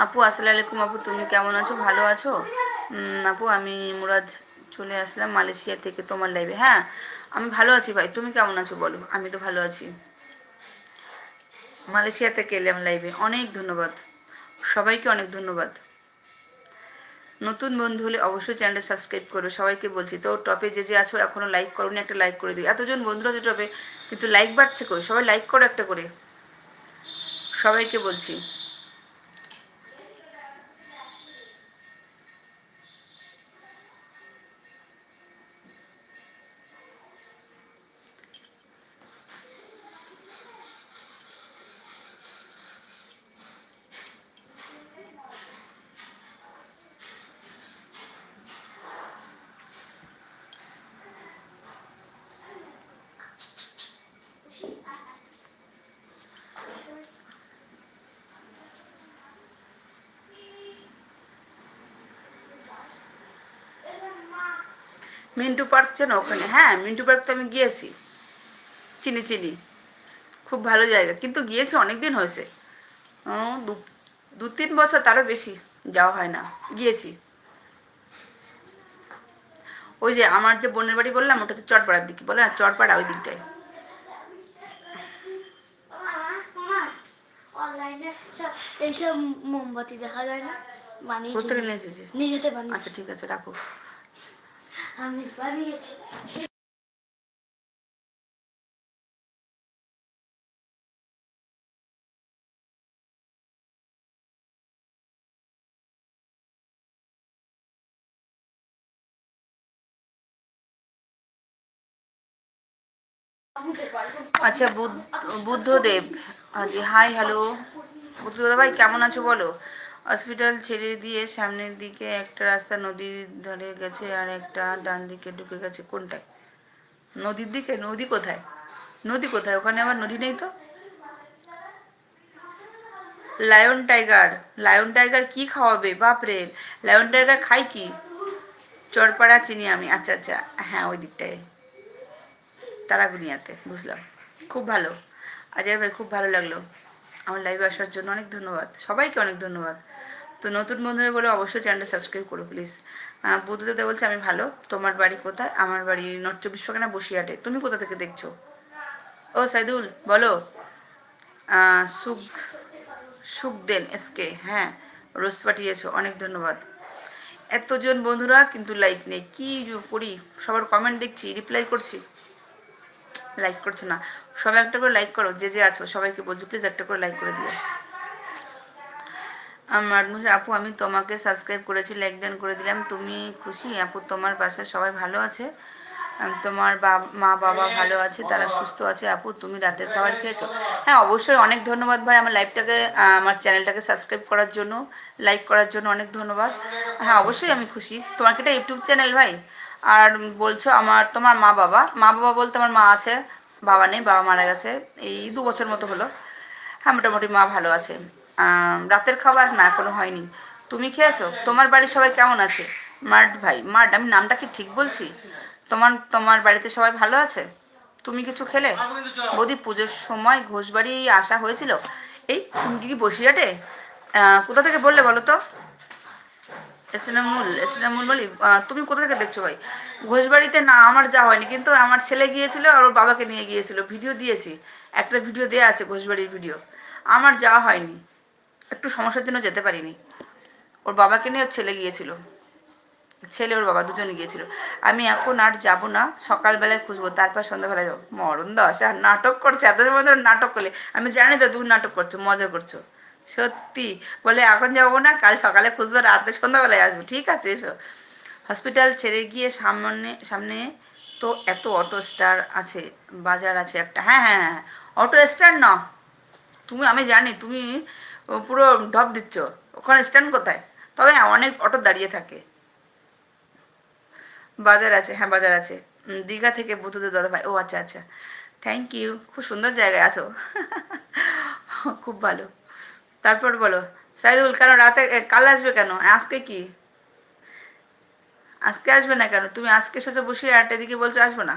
আপু আসসালামু আলাইকুম। আপু তুমি কেমন আছো, ভালো আছো? আপু আমি মুরাদ চলে আসলাম মালয়েশিয়া থেকে তোমার লাইভে। হ্যাঁ, আমি ভালো আছি ভাই, তুমি কেমন আছো বলো? আমি তো ভালো আছি। মালয়েশিয়া থেকে এলাম লাইভে, অনেক ধন্যবাদ সবাইকে, অনেক ধন্যবাদ। নতুন বন্ধু হলে অবশ্যই চ্যানেলটা সাবস্ক্রাইব করো, সবাইকে বলছি। তো টপে যে যে আছো এখনো লাইক করোনি, একটা লাইক করে দিও। এতজন বন্ধু আছে টপে, কিন্তু লাইক বাড়ছে কই? সবাই লাইক করো একটা করে, সবাইকে বলছি। মিন্টু পার্ক চেনো ওখানে? হ্যাঁ, মিন্টু পার্ক তো আমি গিয়েছি, চিনি চিনি, খুব ভালো জায়গা, কিন্তু গিয়েছি অনেক দিন হয়েছে। দু 2-3 বছর, তারও বেশি যাওয়া হয় না। গিয়েছি। ওই যে আমার যে বোনের বাড়ি বললাম, ওটা হচ্ছে চটপাড়ার দিকে, বলে না চটপাড়া, ওই দিকটায়। অনলাইনে এইসব মোমবাতি দেখা যায় না, বানিয়েছি, কোথা থেকে নিয়ে এসেছি? নিজেতে আচ্ছা বানিয়েছি, ঠিক আছে, রাখো। আমি বানিয়েছি। আচ্ছা, বুদ্ধদেব, জি হাই, হ্যালো। বুদ্ধদেব ভাই কেমন আছো বলো? হসপিটাল ছেড়ে দিয়ে সামনের দিকে একটা রাস্তা নদীর ধারে গেছে, আর একটা ডান দিকে ঢুকে গেছে। কোনটায়? নদীর দিকে? নদী কোথায়? নদী কোথায়? ওখানে আবার নদী নেই তো। Lion tiger? লায়ন টাইগার কি খাওয়াবে বাপরে! লায়ন টাইগার খাই কি? চরপাড়া চিনি আমি, আচ্ছা আচ্ছা। হ্যাঁ, ওই দিকটায়, তারাগুনিয়াতে, বুঝলাম। খুব ভালো। আজয় ভাই, খুব ভালো লাগলো আমার লাইভে আসার জন্য, অনেক ধন্যবাদ সবাইকে, অনেক ধন্যবাদ। তো নতুন বন্ধুরা বলে অবশ্যই চ্যানেলটা সাবস্ক্রাইব করো প্লিজ। বুদ্ধদেবতা বলছে আমি ভালো, তোমার বাড়ি কোথায়? আমার বাড়ি নর্থ চব্বিশ পরগনা, বসিরহাটে। তুমি কোথা থেকে দেখছো? ও সাইদুল, বলো। সুখ সুখ দেন এসকে, হ্যাঁ, রোজ পাঠিয়েছো, অনেক ধন্যবাদ। এতজন বন্ধুরা কিন্তু লাইক নেই, কি করি? সবার কমেন্ট দেখছি, রিপ্লাই করছি, লাইক করছে না। সবাই একটা করে লাইক করো, যে যে আছো সবাইকে বলছো প্লিজ একটা করে লাইক করে দিও। আমার মুসে আপু, আমি তোমাকে সাবস্ক্রাইব করেছি, লাইক ডান করে দিলাম। তুমি খুশি আপু? তোমার বাসায় সবাই ভালো আছে? তোমার মা বাবা ভালো আছে, তারা সুস্থ আছে? আপু তুমি রাতের খাবার খেয়েছো? হ্যাঁ অবশ্যই, অনেক ধন্যবাদ ভাই আমার লাইভটাকে, আমার চ্যানেলটাকে সাবস্ক্রাইব করার জন্য, লাইক করার জন্য অনেক ধন্যবাদ। হ্যাঁ অবশ্যই আমি খুশি। তোমার কি এটা ইউটিউব চ্যানেল ভাই? আর বলছো আমার, তোমার মা বাবা, মা বাবা বলতে আমার মা আছে, বাবা নেই, বাবা মারা গেছে এই 2 বছর মতো হলো। হ্যাঁ মোটামুটি মা ভালো আছে। রাতের খাবার না এখনো হয়নি। তুমি খেয়েছো? তোমার বাড়ির সবাই কেমন আছে? মার্ট ভাই, মার্ট, আমি নামটা কি ঠিক বলছি? তোমার তোমার বাড়িতে সবাই ভালো আছে? তুমি কিছু খেলে? বৌদি পুজোর সময় ঘোষবাড়ি আসা হয়েছিল। এই তুমি কি বসিরহাটে? কোথা থেকে বললে বলো তো? এসলামুল, এসলামুল বলি। তুমি কোথা থেকে দেখছো ভাই? ঘোষবাড়িতে না, আমার যাওয়া হয়নি, কিন্তু আমার ছেলে গিয়েছিল আর ওর বাবাকে নিয়ে গিয়েছিল, ভিডিও দিয়েছি, একটা ভিডিও দেওয়া আছে ঘোষবাড়ির ভিডিও। আমার যাওয়া হয়নি, একটু সমস্যার জন্য যেতে পারিনি। ওর বাবাকে নিয়ে ওর ছেলে গিয়েছিল, ছেলে ওর বাবা দুজনে গিয়েছিল। আমি এখন আর যাব না, সকালবেলায় খুঁজবো, তারপর সন্ধ্যাবেলায় যাবো। মরণ দশ, আর নাটক করছে, এত সময় ধরে নাটক করলে। আমি জানি তো তুমি নাটক করছো, মজা করছো। সত্যি বলে এখন যাবো না, কাল সকালে খুঁজবো, রাতে সন্ধ্যাবেলায় আসবো, ঠিক আছে এসো। হসপিটাল ছেড়ে গিয়ে সামনে সামনে তো এত অটো স্টার আছে, বাজার আছে একটা। হ্যাঁ হ্যাঁ হ্যাঁ, অটো স্ট্যান্ড না, তুমি, আমি জানি তুমি পুরো ঢপ দিচ্ছ। ওখানে স্ট্যান্ড কোথায়? তবে হ্যাঁ, অনেক অটো দাঁড়িয়ে থাকে। বাজার আছে, হ্যাঁ বাজার আছে। দীঘা থেকে বুদ্ধদেব দাদা ভাই, ও আচ্ছা আচ্ছা, থ্যাংক ইউ, খুব সুন্দর জায়গায় আছো। খুব ভালো। তারপর বলো। সাইদুল কেন রাতে, কাল আসবে কেন? আজকে কি? আজকে আসবে না কেন? তুমি আজকে এসেছো বসে, 8টার দিকে বলছো আসবে না।